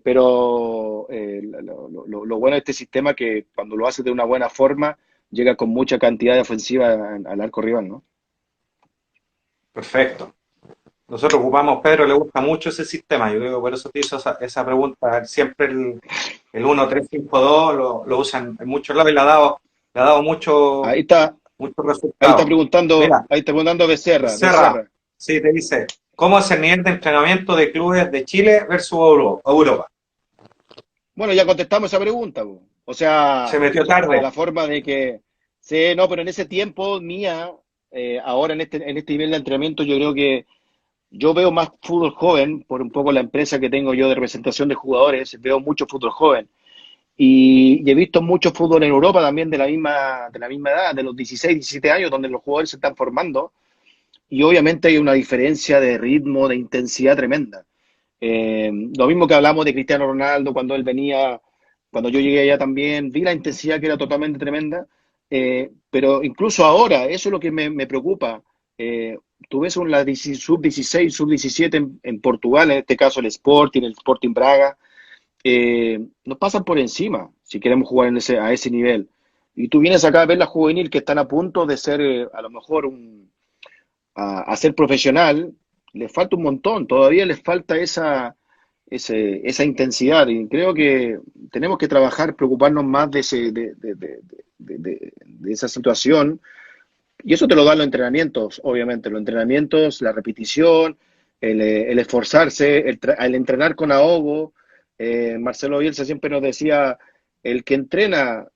pero lo bueno de este sistema es que cuando lo haces de una buena forma, llega con mucha cantidad de ofensiva al arco rival, ¿no? Perfecto. Nosotros ocupamos, Pedro le gusta mucho ese sistema, yo creo que por eso te hizo esa pregunta. Siempre el 1-3-5-2 lo usan en muchos lados y le ha dado Ahí está, muchos resultados. Mira, ahí está preguntando Becerra, Becerra. sí, te dice, ¿cómo es el nivel de entrenamiento de clubes de Chile versus Europa? Bueno, ya contestamos esa pregunta, po. O Se sea, metió de tarde. la forma de que, sí, no, pero en ese tiempo mía, ahora en este nivel de entrenamiento, yo creo que yo veo más fútbol joven, por un poco la empresa que tengo yo de representación de jugadores, veo mucho fútbol joven. Y he visto mucho fútbol en Europa también de la misma edad, de los 16, 17 años, donde los jugadores se están formando. Y obviamente hay una diferencia de ritmo, de intensidad tremenda. Lo mismo que hablamos de Cristiano Ronaldo cuando él venía, cuando yo llegué allá también, vi la intensidad que era totalmente tremenda, pero incluso ahora, eso es lo que me preocupa. Tú ves sub-16, sub-17 en Portugal, en este caso el Sporting Braga, nos pasan por encima si queremos jugar a ese nivel. Y tú vienes acá a ver la juvenil que están a punto de ser, a lo mejor, a ser profesional, les falta un montón, todavía les falta esa intensidad. Y creo que tenemos que trabajar, preocuparnos más de esa situación. Y eso te lo dan los entrenamientos, obviamente, los entrenamientos, la repetición, el esforzarse, el entrenar con ahogo. Marcelo Bielsa siempre nos decía, el que entrena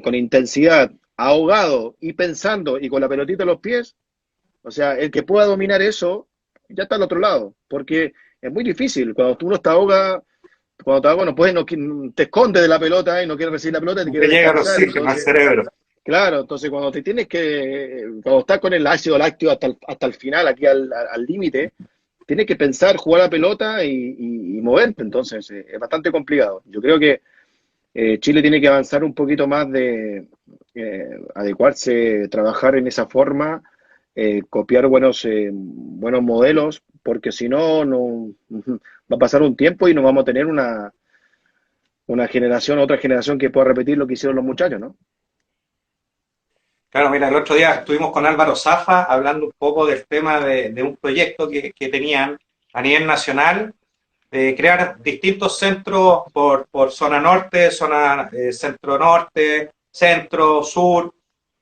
con intensidad, ahogado y pensando y con la pelotita en los pies, o sea, el que pueda dominar eso, ya está al otro lado, porque es muy difícil. Cuando tú no te ahogas, cuando te ahogas no puedes, no, te escondes de la pelota y no quieres recibir la pelota, te No te quieres llega el descansar. oxígeno al Entonces, cerebro. claro, entonces cuando te tienes cuando estás con el ácido láctico hasta el final, aquí al límite, tienes que pensar, jugar la pelota y moverte. Entonces, es bastante complicado. Yo creo que Chile tiene que avanzar un poquito más de adecuarse, trabajar en esa forma, copiar buenos modelos, porque si no, no va a pasar un tiempo y no vamos a tener otra generación que pueda repetir lo que hicieron los muchachos, ¿no? Claro, mira, el otro día estuvimos con Álvaro Zafa hablando un poco del tema de un proyecto que tenían a nivel nacional de crear distintos centros por zona norte, zona centro norte, centro, sur,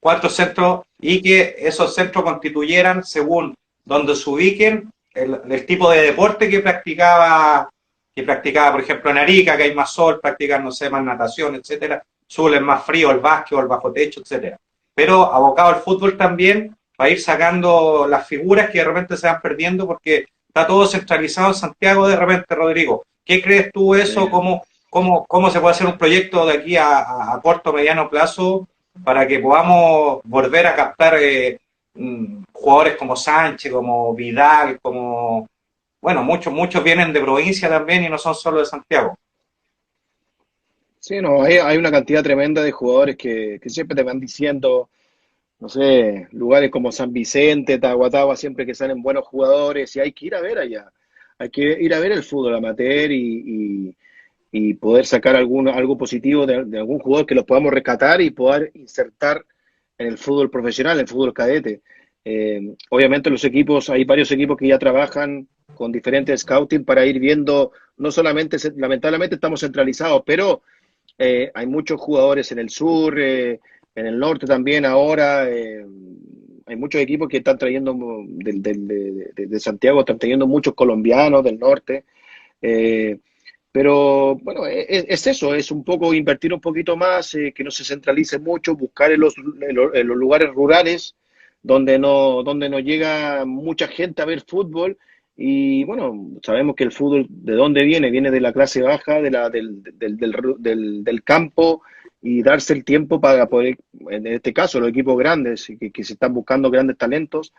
4 centros, y que esos centros constituyeran, según donde se ubiquen, el tipo de deporte que practicaba, por ejemplo, en Arica, que hay más sol, practican, no sé, más natación, etcétera. Sur es más frío, el básquet, el bajo techo, etcétera. Pero abocado al fútbol también, para ir sacando las figuras que de repente se van perdiendo, porque está todo centralizado en Santiago de repente, Rodrigo. ¿Qué crees tú eso? Sí. ¿Cómo se puede hacer un proyecto de aquí a corto o mediano plazo para que podamos volver a captar jugadores como Sánchez, como Vidal, como... Bueno, muchos vienen de provincia también y no son solo de Santiago. Sí, no, hay una cantidad tremenda de jugadores que siempre te van diciendo, no sé, lugares como San Vicente, Tahuatahua, siempre que salen buenos jugadores, y hay que ir a ver allá. Hay que ir a ver el fútbol amateur y poder sacar algo positivo de algún jugador que lo podamos rescatar y poder insertar en el fútbol profesional, en el fútbol cadete. Obviamente los equipos, hay varios equipos que ya trabajan con diferentes scouting para ir viendo, no solamente, lamentablemente estamos centralizados, pero hay muchos jugadores en el sur, en el norte también ahora. Hay muchos equipos que están trayendo de Santiago, están trayendo muchos colombianos del norte. Eh, pero bueno, es eso, es un poco invertir un poquito más, que no se centralice mucho, buscar en los lugares rurales donde no llega mucha gente a ver fútbol. Y bueno, sabemos que el fútbol, ¿de dónde viene? Viene de la clase baja, del campo, y darse el tiempo para poder, en este caso, los equipos grandes que se están buscando grandes talentos,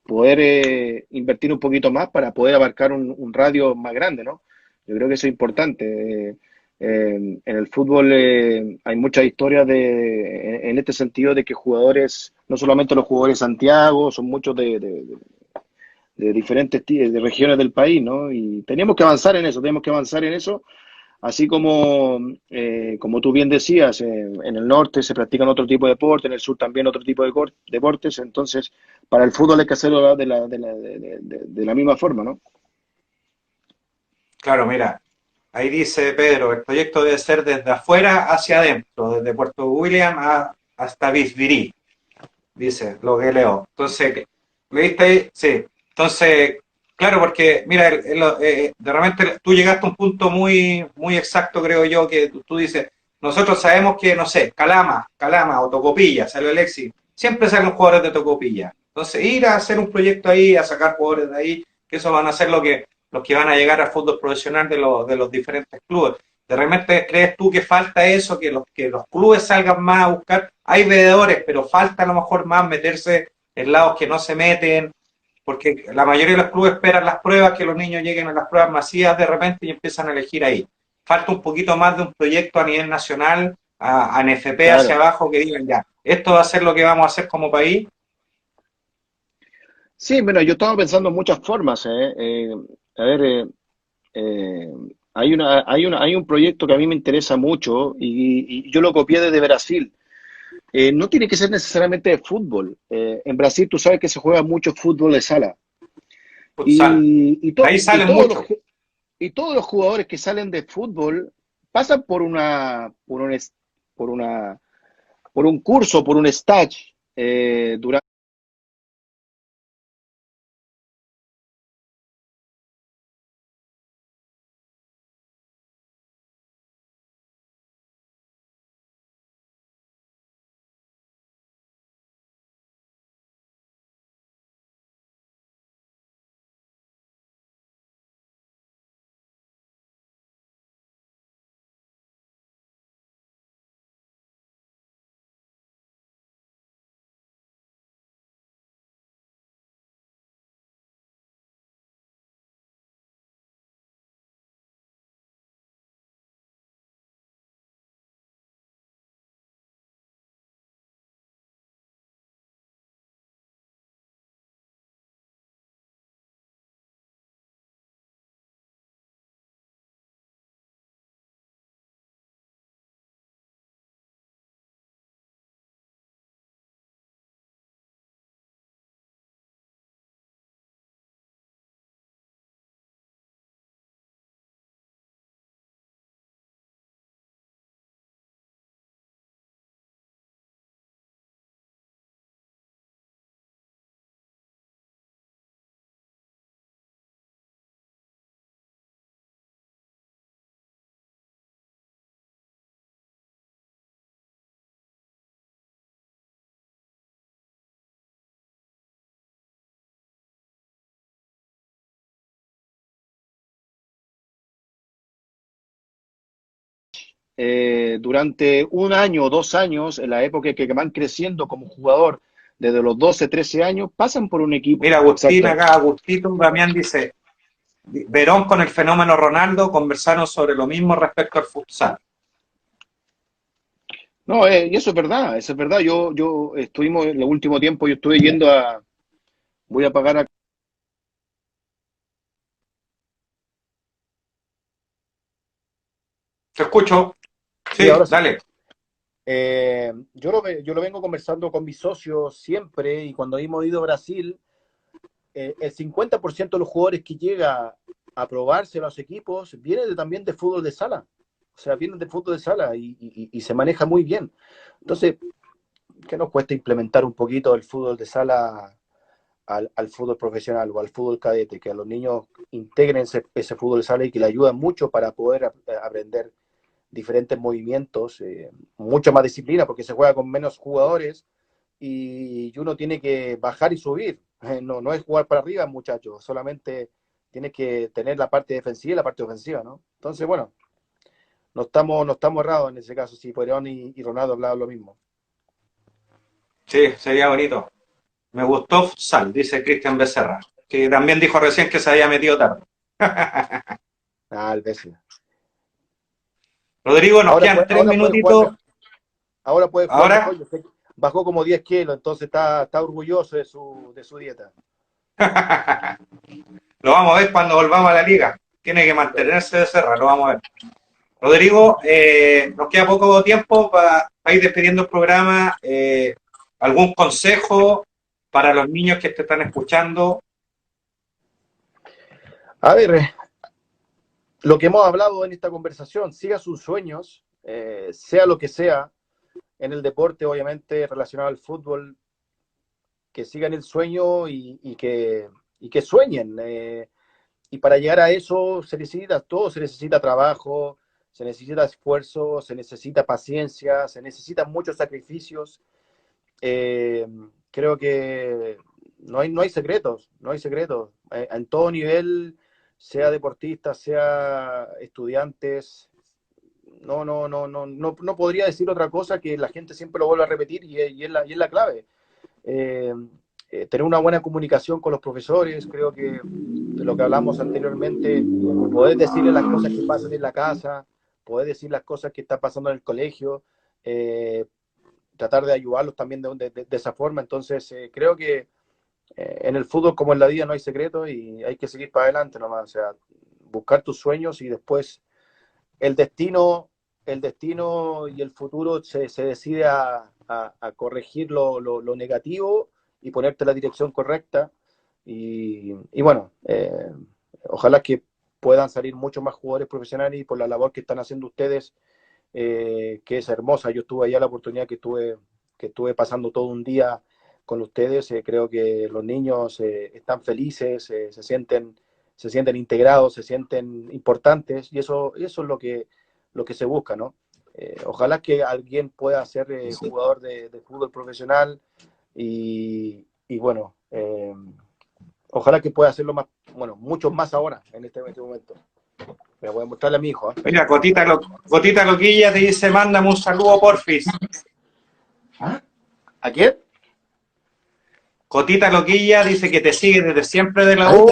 poder invertir un poquito más para poder abarcar un radio más grande, ¿no? Yo creo que eso es importante. En el fútbol hay muchas historias en este sentido de que jugadores, no solamente los jugadores de Santiago, son muchos de diferentes de regiones del país, ¿no? Y tenemos que avanzar en eso, así como tú bien decías, en el norte se practican otro tipo de deportes, en el sur también otro tipo de deportes, entonces para el fútbol hay que hacerlo de la misma forma, ¿no? Claro, mira, ahí dice Pedro, el proyecto debe ser desde afuera hacia adentro, desde Puerto William hasta Bisbirí, dice lo que leo. Entonces, ¿leíste ahí? Sí. Entonces, claro, porque, mira, de repente tú llegaste a un punto muy exacto, creo yo, que tú dices, nosotros sabemos que, no sé, Calama o Tocopilla, salió Alexis, siempre salen jugadores de Tocopilla. Entonces, ir a hacer un proyecto ahí, a sacar jugadores de ahí, que eso van a ser los que van a llegar al fútbol profesional de los diferentes clubes. ¿De repente crees tú que falta eso, que los clubes salgan más a buscar? Hay veedores, pero falta a lo mejor más meterse en lados que no se meten, porque la mayoría de los clubes esperan las pruebas, que los niños lleguen a las pruebas masivas de repente y empiezan a elegir ahí. Falta un poquito más de un proyecto a nivel nacional, a NFP hacia Claro. abajo, que digan ya, esto va a ser lo que vamos a hacer como país. Sí, bueno, yo estaba pensando en muchas formas, ¿eh? A ver, eh, hay un proyecto que a mí me interesa mucho y yo lo copié desde Brasil. No tiene que ser necesariamente de fútbol. En Brasil tú sabes que se juega mucho fútbol de sala. Futsal. Y, y, De to- ahí y salen todos los, muchos. y todos los jugadores que salen de fútbol pasan por una, por un curso, por un stage durante. Durante un año o 2 años, en la época que van creciendo como jugador, desde los 12 13 años, pasan por un equipo. Mira, Agustín, Exacto. acá Agustito Damián dice, Verón con el fenómeno Ronaldo conversaron sobre lo mismo respecto al futsal. No, y eso es verdad, eso es verdad. Yo estuvimos, en el último tiempo, yo estuve yendo voy a pagar a. Te escucho. Sí, Sí, ahora sí. dale. Yo lo vengo conversando con mis socios siempre y cuando hemos ido a Brasil, el 50% de los jugadores que llega a probarse a los equipos vienen también de fútbol de sala. O sea, vienen de fútbol de sala y se maneja muy bien. Entonces, ¿qué nos cuesta implementar un poquito el fútbol de sala al fútbol profesional o al fútbol cadete? Que a los niños integren ese fútbol de sala y que le ayudan mucho para poder aprender diferentes movimientos, mucha más disciplina porque se juega con menos jugadores y uno tiene que bajar y subir. No es jugar para arriba, muchachos, solamente tienes que tener la parte defensiva y la parte ofensiva, ¿no? Entonces, bueno, no estamos errados en ese caso, si Poirón y Ronaldo hablaban lo mismo. Sí, sería bonito. Me gustó futsal, dice Cristian Becerra, que también dijo recién que se había metido tarde. Ah, el Bessi. Rodrigo, nos Ahora, quedan tres ahora puede jugar minutitos. mejor, ahora puede jugar Ahora mejor. Yo sé que bajó como 10 kilos, entonces está orgulloso de su dieta. lo vamos a ver cuando volvamos a la liga. Tiene que mantenerse Becerra, lo vamos a ver. Rodrigo, nos queda poco tiempo para ir despidiendo el programa. ¿Algún consejo para los niños que te están escuchando? A ver, lo que hemos hablado en esta conversación, siga sus sueños, sea lo que sea, en el deporte, obviamente, relacionado al fútbol, que sigan el sueño y que sueñen. Y para llegar a eso se necesita todo, se necesita trabajo, se necesita esfuerzo, se necesita paciencia, se necesitan muchos sacrificios. Eh, Creo que no hay secretos, no hay secretos. En todo nivel, sea deportistas, sea estudiantes, no podría decir otra cosa que la gente siempre lo vuelve a repetir y es la clave. Eh, Tener una buena comunicación con los profesores, creo que de lo que hablamos anteriormente, poder decirle las cosas que pasan en la casa, poder decir las cosas que están pasando en el colegio, eh, tratar de ayudarlos también de esa forma. Entonces, creo que en el fútbol como en la vida no hay secreto y hay que seguir para adelante nomás, o sea, buscar tus sueños y después el destino, el destino y el futuro se decide a corregir lo negativo y ponerte la dirección correcta. Y bueno, ojalá que puedan salir muchos más jugadores profesionales y por la labor que están haciendo ustedes, que es hermosa. Yo estuve allá la oportunidad que estuve pasando todo un día con ustedes. Creo que los niños están felices, se sienten integrados, se sienten importantes y eso es lo que se busca, ¿no? Ojalá que alguien pueda ser jugador de fútbol profesional y bueno, ojalá que pueda hacerlo más, bueno, mucho más ahora, en este momento. Me voy a mostrarle a mi hijo. Mira, Cotita Loquilla te dice, mándame un saludo, porfis. ¿Ah? ¿A quién? Cotita Loquilla dice que te sigue desde siempre de la U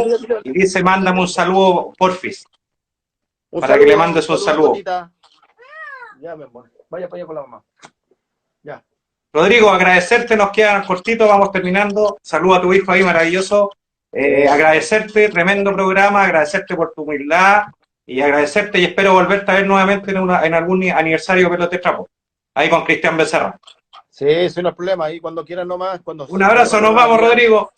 y dice, mándame un saludo, porfis. Para que le mandes un saludo. Cotita. Ya, mi amor. Vaya para allá con la mamá. Ya. Rodrigo, agradecerte, nos quedan cortitos, vamos terminando. Saluda a tu hijo ahí, maravilloso. Agradecerte, tremendo programa, agradecerte por tu humildad y agradecerte y espero volverte a ver nuevamente en algún aniversario de Pelote Trapo, ahí con Cristian Becerra. Sí, no hay problema, ahí cuando quieran nomás. Un abrazo, nos vamos, Rodrigo.